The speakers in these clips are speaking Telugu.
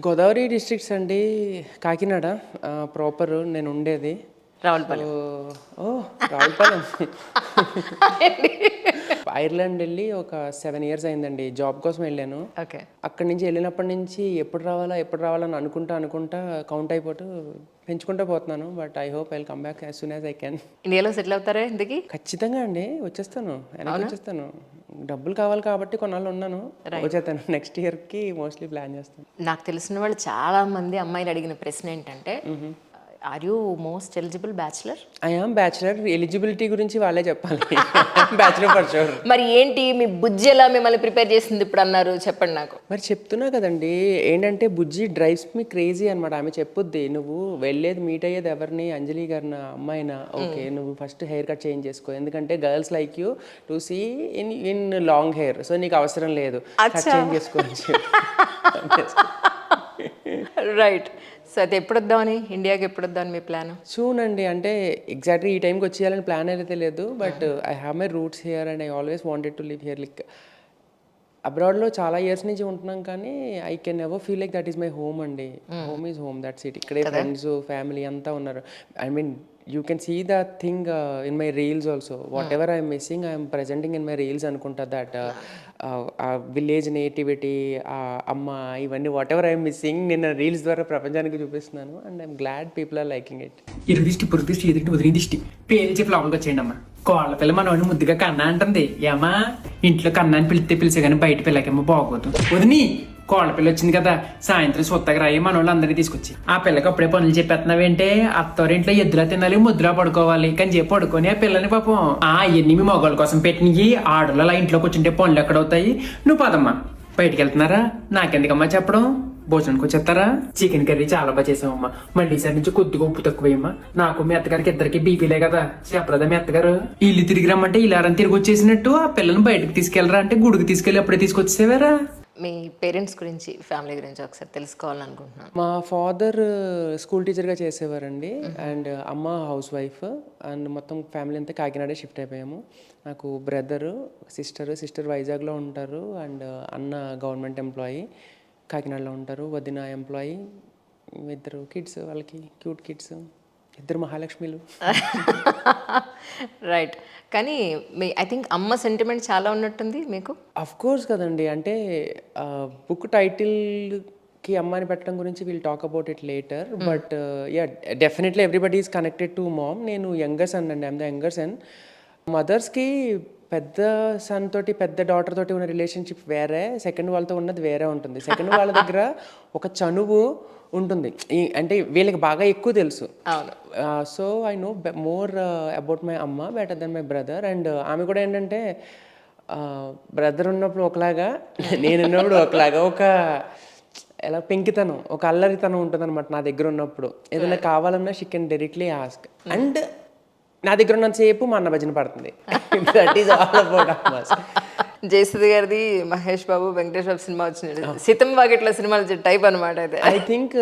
గోదావరి డిస్ట్రిక్ట్స్ అండి. కాకినాడ ప్రాపర్ నేను ఉండేది. రావులపాలెం. ఓ రావులపాలెం. ఐర్లాండ్ వెళ్ళి ఒక 7 years అయిందండి. జాబ్ కోసం వెళ్ళాను. ఓకే. అక్కడి నుంచి వెళ్ళినప్పటి నుంచి ఎప్పుడు రావాలా ఎప్పుడు రావాలని అనుకుంటా కౌంట్ అయిపోతూ పెంచుకుంటూ పోతున్నాను. But I hope I will come back as soon as I can. ఇండియాలో సెటిల్ అవుతారా ఇంతకీ? ఖచ్చితంగా అండి, వచ్చేస్తాను, వెనక్కి వచ్చేస్తాను. డబ్బులు కావాలి కాబట్టి కొన్నాళ్ళు ఉన్నాను, వచ్చేస్తాను. నెక్స్ట్ ఇయర్కి మోస్ట్లీ ప్లాన్ చేస్తాను. నాకు తెలిసిన వాళ్ళు చాలా మంది అమ్మాయిలు అడిగిన ప్రశ్న ఏంటంటే, are you most eligible bachelor? I am bachelor. Eligibility గురించి వాళ్ళే చెప్పాలి. Bachelor for sure. మరి ఏంటి మీ బుజ్జి ఎలా మిమ్మల్ని ప్రిపేర్ చేసింది ఇప్పుడు అన్నారు, చెప్పండి నాకు. మరి చెప్తున్నా కదండి, ఏంటంటే బుజ్జి డ్రైవ్స్ మీ క్రేజీ అనమాట. ఆమె చెప్పుద్ది, నువ్వు వెళ్ళేది మీట్ అయ్యేది ఎవరిని, అంజలి గారిన అమ్మాయినా, ఓకే నువ్వు ఫస్ట్ హెయిర్ కట్ చేంజ్ చేసుకో, ఎందుకంటే girls like you to see in long hair, so నీకు అవసరం లేదు, కట్ చేంజ్ చేసుకోవచ్చు. రైట్. సో అది ఎప్పుడు వద్దామని, ఇండియాకి ఎప్పుడు వద్దామని మీ ప్లాన్? సూన్ అండి, అంటే ఎగ్జాక్ట్లీ ఈ టైంకి వచ్చేయాలని ప్లాన్ అయితే లేదు, but I have my roots here and I always wanted to live here. Like అబ్రాడ్లో చాలా ఇయర్స్ నుంచి ఉంటున్నాం, కానీ I can never feel like that is my home అండి. Home is home, that's it. ఇక్కడే ఫ్రెండ్స్ ఫ్యామిలీ అంతా ఉన్నారు. I mean you can see the thing in my reels also. Whatever I'm missing I'm presenting in my reels అనుకుంటా. దట్ ఆ విలేజ్ నేటివిటీ, ఆ అమ్మ, ఇవన్నీ వాట్ ఎవర్ ఐఎమ్ మిస్సింగ్ నేను రీల్స్ ద్వారా ప్రపంచానికి చూపిస్తున్నాను. And I'm glad people are liking it. ఇరు దిష్టి పొరు దిష్టి ఎదుటి వదిలి దిష్టి పేరు చెప్పి లోపలికి వచ్చేయండి అమ్మా. కోళ్ళ పిల్ల మనవాడిని ముద్దుగా కన్నా అంటుంది. ఏమా ఇంట్లో కన్నా అని పిలిస్తే కానీ బయట పిల్లకేమో బాగోదు. వదిని కోళ్ళ పిల్ల వచ్చింది కదా, సాయంత్రం సొత్తగా రాయి మన వాళ్ళు అందరినీ తీసుకొచ్చి. ఆ పిల్లకి అప్పుడే పనులు చెప్పేస్తున్నావేంటే, అత్తవారింట్లో ఎద్దులా తినాలి, ముద్దులా పడుకోవాలి కానీ చెప్పి పడుకొని ఆ పిల్లని పాపం అవన్నీ మీ మగవాళ్ళ కోసం పెట్టినవి. ఆడలు అలా ఇంట్లో కూర్చుంటే పనులు ఎక్కడవుతాయి. నువ్వు పదమ్మా, బయటికి వెళ్తున్నారా, నాకెందుకమ్మా చెప్పడం, భోజనానికి వచ్చేస్తారా? చికెన్ కర్రీ చాలా బాగా చేసామమ్మా, మళ్ళీ ఈసారి నుంచి కొద్దిగా ఉప్పు తక్కువేయమ్మా. నాకు మీ అత్తగారికి ఇద్దరికి బీపీలే కదా, చెప్పలేదా మీ అత్తగారు? ఇల్లు తిరిగి రమ్మంటే ఇలారని తిరిగి వచ్చేసినట్టు ఆ పిల్లని బయటకు తీసుకెళ్లరా అంటే గుడికి తీసుకెళ్లి అప్పుడే తీసుకొచ్చేసేవారా? మీ పేరెంట్స్ గురించి, ఫ్యామిలీ గురించి ఒకసారి తెలుసుకోవాలనుకుంటున్నాను. మా ఫాదర్ స్కూల్ టీచర్గా చేసేవారండి, అండ్ అమ్మ హౌస్ వైఫ్, అండ్ మొత్తం ఫ్యామిలీ అంతా కాకినాడ షిఫ్ట్ అయిపోయాము. నాకు బ్రదరు, సిస్టర్ వైజాగ్లో ఉంటారు, అండ్ అన్న గవర్నమెంట్ ఎంప్లాయీ కాకినాడలో ఉంటారు, వదిన ఎంప్లాయీ, 2 kids, వాళ్ళకి క్యూట్ కిడ్స్, 2 మహాలక్ష్మిలు. రైట్. కానీ మీ ఐ థింక్ అమ్మ సెంటిమెంట్ చాలా ఉన్నట్టుంది మీకు. అఫ్ కోర్స్ కదండి, అంటే బుక్ టైటిల్కి అమ్మాని పెట్టడం గురించి will talk about it later, but yeah definitely everybody is connected to mom. నేను యంగర్ సన్ అండి, ఐఎమ్ ద యంగర్ సన్. మదర్స్కి పెద్ద సన్ తోటి పెద్ద డాటర్ తోటి ఉన్న రిలేషన్షిప్ వేరే, సెకండ్ వాళ్ళతో ఉన్నది వేరే ఉంటుంది. సెకండ్ వాళ్ళ దగ్గర ఒక చనువు ఉంటుంది, అంటే వీళ్ళకి బాగా ఎక్కువ తెలుసు. So I know more about my amma better than my brother. And ఆమె కూడా ఏంటంటే బ్రదర్ ఉన్నప్పుడు ఒకలాగా, నేను ఉన్నప్పుడు ఒకలాగా, ఒక ఎలా పెంకితనం, ఒక అల్లరితనం ఉంటుంది అనమాట నా దగ్గర ఉన్నప్పుడు. ఏదైనా కావాలన్నా she can directly ask, and నా దగ్గర ఉన్నంతసేపు మా అన్న భజన పడుతుంది. దట్ ఈస్ ఆల్ అబౌట్ అమ్మ. జయసుధ గారిది మహేష్ బాబు, వెంకటేష్ బాబు సినిమా వచ్చింది, సీతమ్మ వాకిట్లో సినిమాలు టైప్ అనమాట. అయితే ఐ థింక్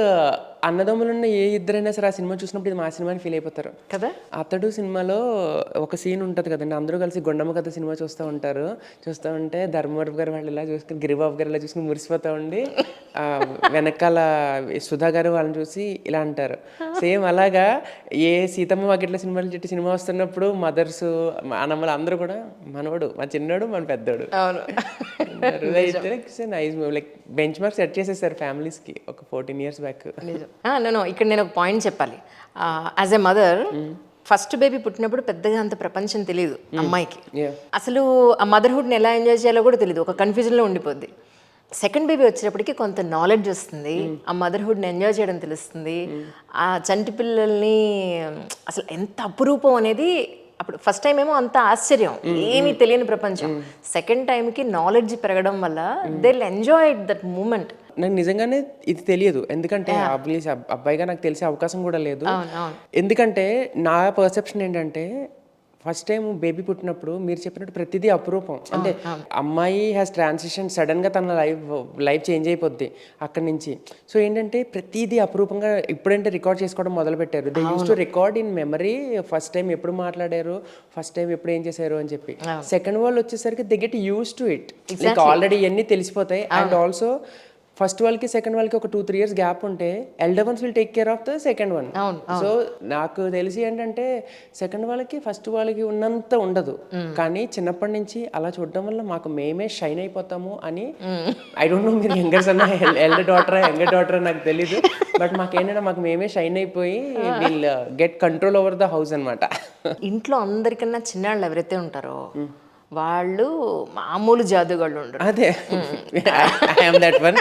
అన్నదమ్ములున్న ఏ ఇద్దరైనా సరే ఆ సినిమా చూసినప్పుడు ఇది మా సినిమాని ఫీల్ అయిపోతారు కదా. అతడు సినిమాలో ఒక సీన్ ఉంటుంది కదండి, అందరూ కలిసి గుండమ్మ కథ సినిమా చూస్తూ ఉంటారు. చూస్తూ ఉంటే ధర్మవరపు గారు వాళ్ళు ఇలా చూసుకుని, గిరిబాబు గారు ఇలా చూసుకుని మురిసిపోతూ ఉండి, వెనకాల సుధా గారు వాళ్ళని చూసి ఇలా అంటారు. సేమ్ అలాగా ఏ సీతమ్మ వాకిట్ల సినిమాలు చెట్టు సినిమా వస్తున్నప్పుడు మదర్స్, అన్నమ్మలు అందరూ కూడా మనవడు, మా చిన్నోడు, మన పెద్దోడు. అవును. Nice movie. Like bench mark set చేసేసారు ఫ్యామిలీస్కి ఒక 14 years బ్యాక్. ఇక్కడ నేను ఒక పాయింట్ చెప్పాలి. As a mother, first baby పుట్టినప్పుడు పెద్దగా అంత ప్రపంచం తెలియదు అమ్మాయికి. అసలు ఆ మదర్హుడ్ని ఎలా ఎంజాయ్ చేయాలో కూడా తెలియదు, ఒక కన్ఫ్యూజన్లో ఉండిపోద్ది. సెకండ్ బేబీ వచ్చేటప్పటికి కొంత నాలెడ్జ్ వస్తుంది, ఆ మదర్హుడ్ని ఎంజాయ్ చేయడం తెలుస్తుంది. ఆ చంటి పిల్లల్ని అసలు ఎంత అపురూపం అనేది అప్పుడు ఫస్ట్ టైం ఏమో అంత ఆశ్చర్యం, ఏమీ తెలియని ప్రపంచం. సెకండ్ టైంకి నాలెడ్జ్ పెరగడం వల్ల they will enjoy that moment. నాకు నిజంగానే ఇది తెలియదు, ఎందుకంటే అబ్బాయిగా నాకు తెలిసే అవకాశం కూడా లేదు. ఎందుకంటే నా పర్సెప్షన్ ఏంటంటే, ఫస్ట్ టైం బేబీ పుట్టినప్పుడు మీరు చెప్పినట్టు ప్రతిదీ అపురూపం. అంటే అమ్మాయి హ్యాస్ ట్రాన్సిషన్, సడన్గా తన లైఫ్ చేంజ్ అయిపోద్ది అక్కడి నుంచి. సో ఏంటంటే ప్రతిదీ అపురూపంగా ఇప్పుడంటే రికార్డ్ చేసుకోవడం మొదలుపెట్టారు. They use to record in memory, first time ఎప్పుడు మాట్లాడారు, ఫస్ట్ టైం ఎప్పుడు ఏం చేశారు అని చెప్పి. సెకండ్ వాళ్ళు వచ్చేసరికి they get use to it, like already ఇవన్నీ తెలిసిపోతాయి. అండ్ ఆల్సో ఫస్ట్ వాళ్ళకి సెకండ్ వాళ్ళకి ఒక 2-3 years గ్యాప్ ఉంటే elder once will take care of the second one. So నాకు తెలిసి ఏంటంటే సెకండ్ వాళ్ళకి ఫస్ట్ వాళ్ళకి ఉన్నంత ఉండదు, కానీ చిన్నప్పటి నుంచి అలా చూడడం వల్ల మాకు మేమే షైన్ అయిపోతాము అని. ఐ డోంట్ నో మీరు యంగర్స్ అన్న ఎల్డర్ డాటరా యంగర్ డాటరా నాకు తెలీదు, బట్ మాకేంటంటే మాకు మేమే షైన్ అయిపోయి will get control over the house అనమాట. ఇంట్లో అందరికన్నా చిన్నాళ్ళు ఎవరైతే ఉంటారో వాళ్ళు మామూలు జాదుగాళ్ళు ఉండరు. అదే ఐఎమ్ దట్ వన్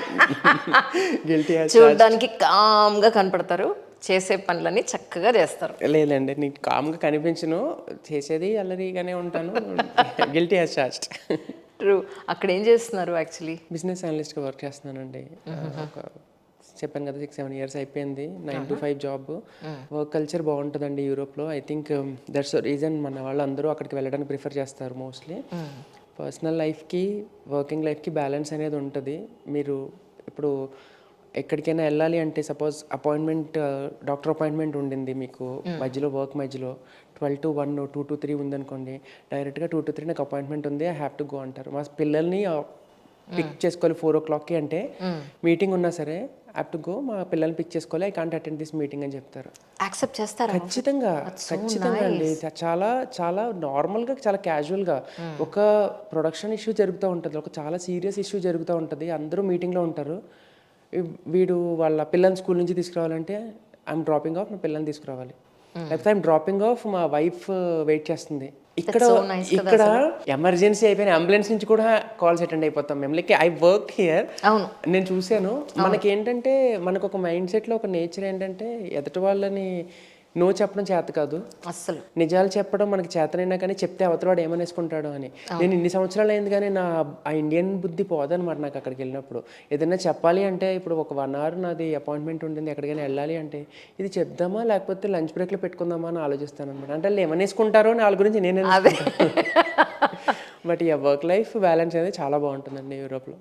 గిల్టీ. చూడడానికి కామ్గా కనపడతారు, చేసే పనులన్నీ చక్కగా చేస్తారు. లేదండి, నీకు కామ్గా కనిపించను, చేసేది అల్లరిగానే ఉంటాను. Guilty as charged. ట్రూ. అక్కడ ఏం చేస్తున్నారు యాక్చువల్లీ? బిజినెస్ అనలిస్ట్గా వర్క్ చేస్తున్నానండి. చెప్పాను కదా 6-7 years అయిపోయింది. 9 to 5 జాబ్. వర్క్ కల్చర్ బాగుంటుందండి యూరోప్లో. ఐ థింక్ దట్స్ రీజన్ మన వాళ్ళు అందరూ అక్కడికి వెళ్ళడానికి ప్రిఫర్ చేస్తారు మోస్ట్లీ. పర్సనల్ లైఫ్కి వర్కింగ్ లైఫ్కి బ్యాలెన్స్ అనేది ఉంటుంది. మీరు ఇప్పుడు ఎక్కడికైనా వెళ్ళాలి అంటే సపోజ్ అపాయింట్మెంట్, డాక్టర్ అపాయింట్మెంట్ ఉండింది మీకు మధ్యలో, వర్క్ మధ్యలో 12 to 1, 2 to 3 ఉందనుకోండి, డైరెక్ట్గా 2 to 3 నాకు అపాయింట్మెంట్ ఉంది, ఐ హ్యావ్ టు గో అంటారు. మా పిల్లల్ని పిక్ చేసుకోవాలి 4 o'clockకి అంటే మీటింగ్ ఉన్నా సరే హ్యావ్ టు గో, మా పిల్లల్ని పిక్ చేసుకోవాలి, I can't attend this meeting అని చెప్తారు. యాక్సెప్ట్ చేస్తారా? ఖచ్చితంగా అండి. చాలా చాలా నార్మల్గా, చాలా క్యాజువల్గా. ఒక ప్రొడక్షన్ ఇష్యూ జరుగుతూ ఉంటుంది, ఒక చాలా సీరియస్ ఇష్యూ జరుగుతూ ఉంటుంది, అందరూ మీటింగ్లో ఉంటారు. వీడు వాళ్ళ పిల్లల్ని స్కూల్ నుంచి తీసుకురావాలంటే ఐఎమ్ డ్రాపింగ్ ఆఫ్, మా పిల్లల్ని తీసుకురావాలి, లేకపోతే ఐఎమ్ డ్రాపింగ్ ఆఫ్, మా వైఫ్ వెయిట్ చేస్తుంది. ఇక్కడ ఎమర్జెన్సీ అయిపోయిన అంబులెన్స్ నుంచి కూడా కాల్స్ అటెండ్ అయిపోతాం మేము. Like I work here. నేను చూశాను. మనకేంటంటే మనకు ఒక మైండ్ సెట్లో ఒక నేచర్ ఏంటంటే ఎదుటి వాళ్ళని నో చెప్పడం చేత కాదు, అస్సలు నిజాలు చెప్పడం మనకి చేతనైనా కానీ చెప్తే అవతలవాడు ఏమనేసుకుంటాడు అని. నేను ఇన్ని సంవత్సరాలు అయింది కానీ నా ఆ ఇండియన్ బుద్ధి పోదనమాట నాకు. అక్కడికి వెళ్ళినప్పుడు ఏదైనా చెప్పాలి అంటే, ఇప్పుడు ఒక 1 hour నాది అపాయింట్మెంట్ ఉంటుంది, ఎక్కడికైనా వెళ్ళాలి అంటే ఇది చెప్దామా లేకపోతే లంచ్ బ్రేక్లో పెట్టుకుందామా అని ఆలోచిస్తాను అనమాట. అంటే వాళ్ళు ఏమనేసుకుంటారో అని వాళ్ళ గురించి నేనే. బట్ ఈ వర్క్ లైఫ్ బ్యాలెన్స్ అనేది చాలా బాగుంటుందండి యూరోప్లో.